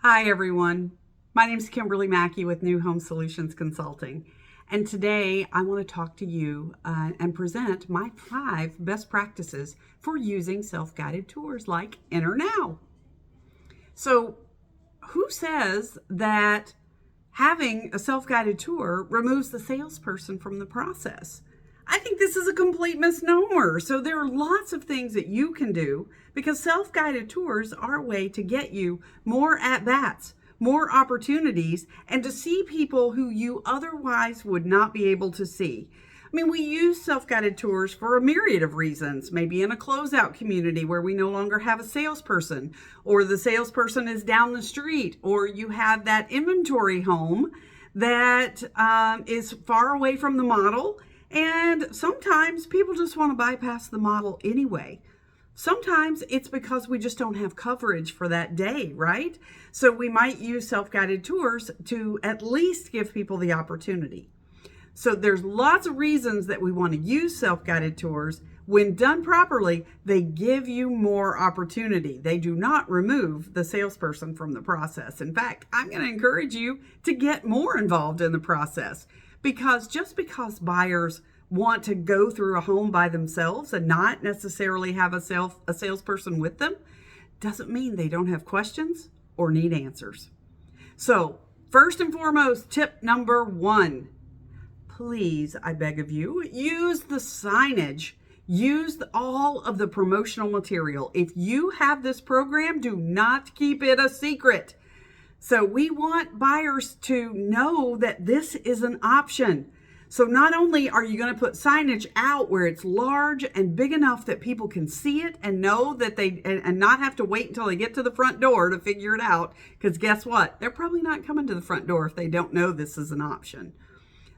Hi, everyone. My name is Kimberly Mackey with New Home Solutions Consulting. And today I want to talk to you and present my 5 best practices for using self-guided tours like NterNow. So, who says that having a self-guided tour removes the salesperson from the process? I think this is a complete misnomer. So there are lots of things that you can do because self-guided tours are a way to get you more at-bats, more opportunities, and to see people who you otherwise would not be able to see. I mean, we use self-guided tours for a myriad of reasons, maybe in a closeout community where we no longer have a salesperson, or the salesperson is down the street, or you have that inventory home that is far away from the model. And sometimes people just want to bypass the model anyway. Sometimes it's because we just don't have coverage for that day, right? So we might use self-guided tours to at least give people the opportunity. So there's lots of reasons that we want to use self-guided tours. When done properly, they give you more opportunity. They do not remove the salesperson from the process. In fact, I'm going to encourage you to get more involved in the process. Because just because buyers want to go through a home by themselves and not necessarily have a salesperson with them doesn't mean they don't have questions or need answers. So, first and foremost, tip number 1, please, I beg of you, use the signage. Use all of the promotional material. If you have this program, do not keep it a secret. So we want buyers to know that this is an option. So not only are you going to put signage out where it's large and big enough that people can see it and know that and not have to wait until they get to the front door to figure it out. Because guess what? They're probably not coming to the front door if they don't know this is an option.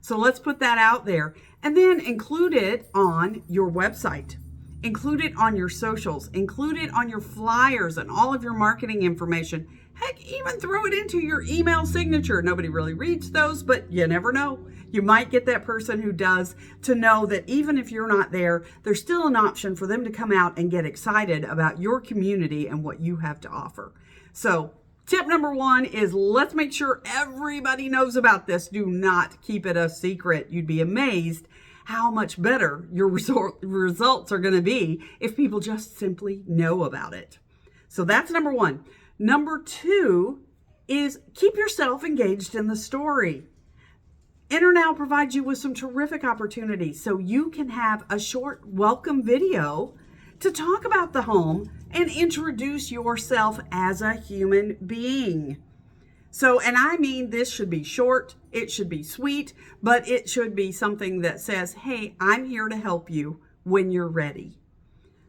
So let's put that out there and then include it on your website. Include it on your socials. Include it on your flyers and all of your marketing information. Heck, even throw it into your email signature. Nobody really reads those, but you never know. You might get that person who does to know that even if you're not there, there's still an option for them to come out and get excited about your community and what you have to offer. So tip number 1 is let's make sure everybody knows about this. Do not keep it a secret. You'd be amazed how much better your results are going to be if people just simply know about it. So that's number 1. Number 2 is keep yourself engaged in the story. NterNow provides you with some terrific opportunities so you can have a short welcome video to talk about the home and introduce yourself as a human being. So, and I mean, this should be short, it should be sweet, but it should be something that says, hey, I'm here to help you when you're ready.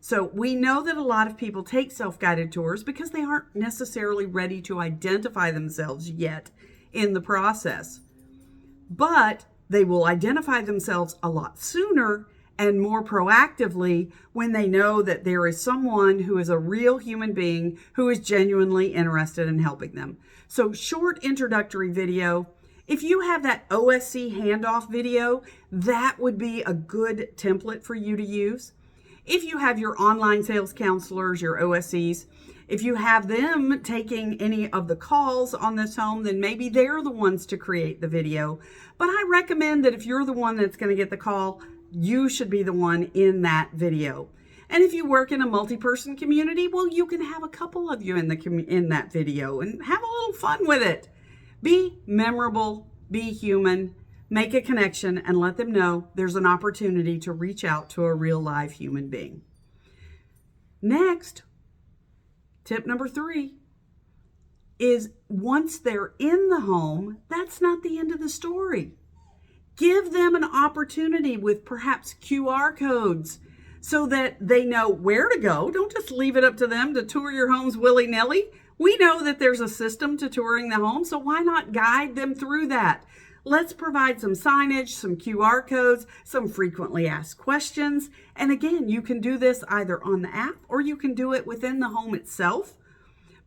So we know that a lot of people take self-guided tours because they aren't necessarily ready to identify themselves yet in the process. But they will identify themselves a lot sooner and more proactively when they know that there is someone who is a real human being who is genuinely interested in helping them. So short introductory video. If you have that OSC handoff video, that would be a good template for you to use. If you have your online sales counselors, your OSCs, if you have them taking any of the calls on this home, then maybe they're the ones to create the video. But I recommend that if you're the one that's going to get the call, you should be the one in that video. And if you work in a multi-person community, well, you can have a couple of you in that video and have a little fun with it. Be memorable, be human, make a connection, and let them know there's an opportunity to reach out to a real live human being. Next, tip number 3 is once they're in the home, that's not the end of the story. Give them an opportunity with perhaps QR codes so that they know where to go. Don't just leave it up to them to tour your homes willy-nilly. We know that there's a system to touring the home, so why not guide them through that? Let's provide some signage, some QR codes, some frequently asked questions. And again, you can do this either on the app or you can do it within the home itself.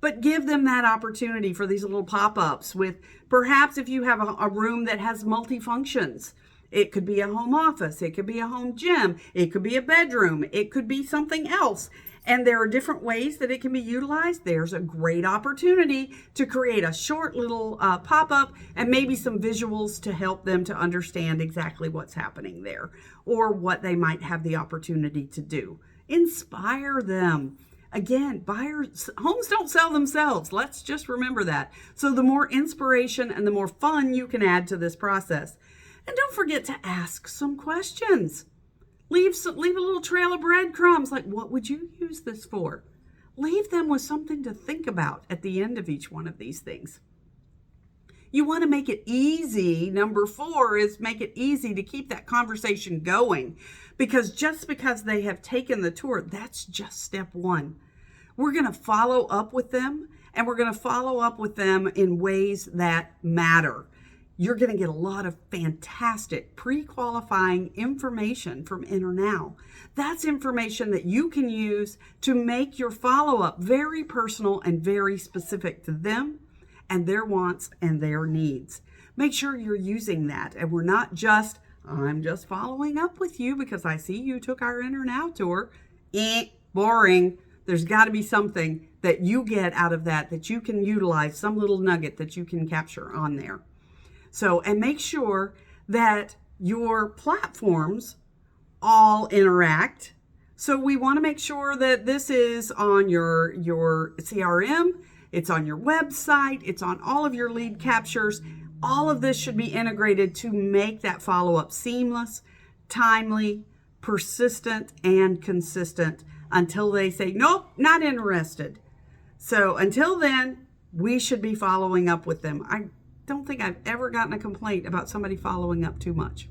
But give them that opportunity for these little pop-ups with perhaps if you have a room that has multifunctions. It could be a home office. It could be a home gym. It could be a bedroom. It could be something else. And there are different ways that it can be utilized. There's a great opportunity to create a short little pop-up and maybe some visuals to help them to understand exactly what's happening there or what they might have the opportunity to do. Inspire them. Again, homes don't sell themselves. Let's just remember that. So the more inspiration and the more fun you can add to this process. And don't forget to ask some questions. Leave a little trail of breadcrumbs, like what would you use this for? Leave them with something to think about at the end of each one of these things. You want to make it easy. Number 4 is make it easy to keep that conversation going, because just because they have taken the tour, that's just step 1. We're going to follow up with them, and we're going to follow up with them in ways that matter. You're going to get a lot of fantastic pre-qualifying information from NterNow. That's information that you can use to make your follow-up very personal and very specific to them and their wants and their needs. Make sure you're using that, and we're not just, I'm just following up with you because I see you took our NterNow tour. Boring. There's got to be something that you get out of that you can utilize, some little nugget that you can capture on there. So, and make sure that your platforms all interact. So we want to make sure that this is on your CRM, it's on your website, it's on all of your lead captures. All of this should be integrated to make that follow-up seamless, timely, persistent, and consistent until they say, nope, not interested. So until then, we should be following up with them. I don't think I've ever gotten a complaint about somebody following up too much.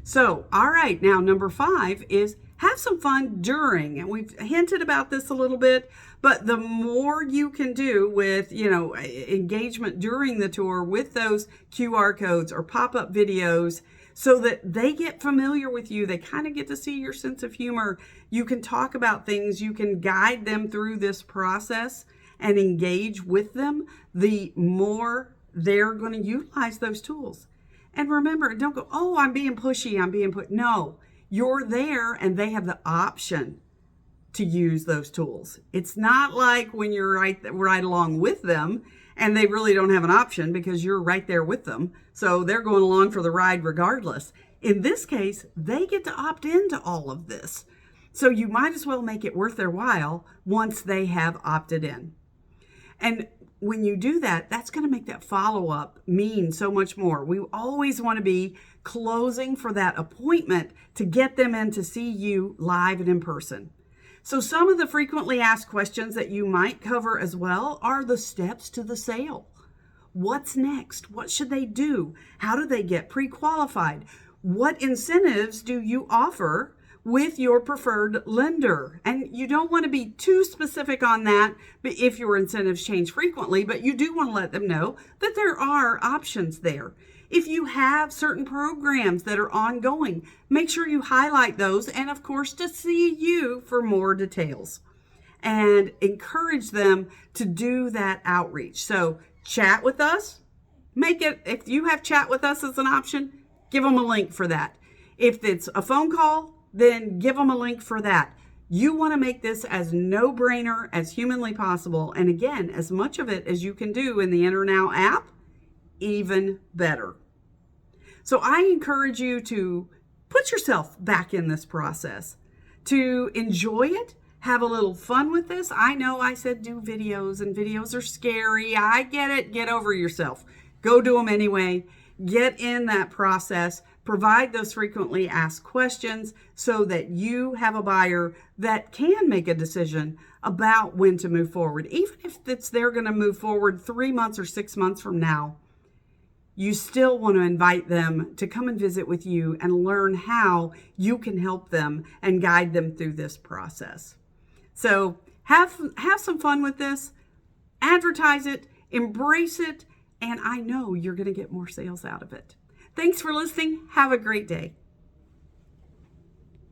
So, all right, now number 5 is have some fun during, and we've hinted about this a little bit, but the more you can do with, engagement during the tour with those QR codes or pop-up videos so that they get familiar with you, they kind of get to see your sense of humor. You can talk about things, you can guide them through this process and engage with them, the more they're going to utilize those tools. And remember, don't go, oh, I'm being pushy, No, you're there and they have the option to use those tools. It's not like when you're right along with them and they really don't have an option because you're right there with them. So they're going along for the ride regardless. In this case, they get to opt into all of this. So you might as well make it worth their while once they have opted in. And when you do that, that's going to make that follow-up mean so much more. We always want to be closing for that appointment to get them in to see you live and in person. So some of the frequently asked questions that you might cover as well are the steps to the sale. What's next? What should they do? How do they get pre-qualified? What incentives do you offer with your preferred lender? And you don't want to be too specific on that, but if your incentives change frequently, but you do want to let them know that there are options there. If you have certain programs that are ongoing, make sure you highlight those, and of course to see you for more details, and encourage them to do that outreach. So chat with us, if you have chat with us as an option, give them a link for that. If it's a phone call, then give them a link for that. You want to make this as no-brainer as humanly possible. And again, as much of it as you can do in the NterNow app, even better. So I encourage you to put yourself back in this process, to enjoy it, have a little fun with this. I know I said do videos, and videos are scary. I get it. Get over yourself. Go do them anyway. Get in that process. Provide those frequently asked questions so that you have a buyer that can make a decision about when to move forward. Even if they're going to move forward 3 months or 6 months from now, you still want to invite them to come and visit with you and learn how you can help them and guide them through this process. So have some fun with this, advertise it, embrace it, and I know you're going to get more sales out of it. Thanks for listening. Have a great day.